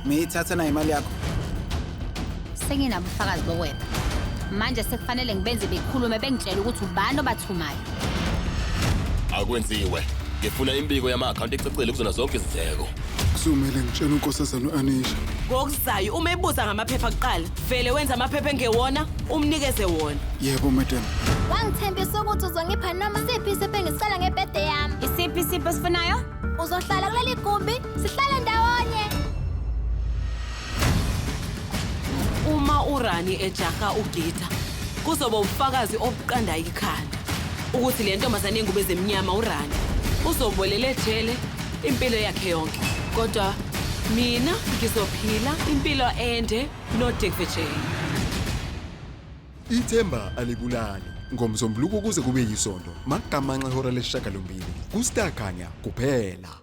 Miyithatha na imali yakho. Senginabo ubufakazi bokweba. Manje sekufanele ngibenze bekhulume bengitshela ukuthi ubani obathumayo. Akwenziwe. Ngifuna imbiko yama-account ecacile kuzona zonke izindleko. Kusumele ngitshela unkosazana u-Anisha. Ngokuzayo uma ebuza ngamaphepha kuqala, vele wenza amaphepha engewona, umnikeze wona. Yebo, madam. Wangithembisa ukuthi uzongipha noma siphi isipho engisicela ngebirthday yami. Isiphi isipho esifunayo? Uzohlala kuleli gumbi, sihlale ndawonye. Uma uRani ejaha uGita, kuzoba ubufakazi obuqanda ikhanda ukuthi le ntombazane yengubo ezemnyama uRani uzobolela ejele impilo yakhe yonke. Kodwa mina ngizophila impilo ende noDigvijay. Ithemba alibulali ngomsombuluko kuze kube yisonto. Magamanxa ihora lesishiyagalombili. Kustar Khanya kuphela.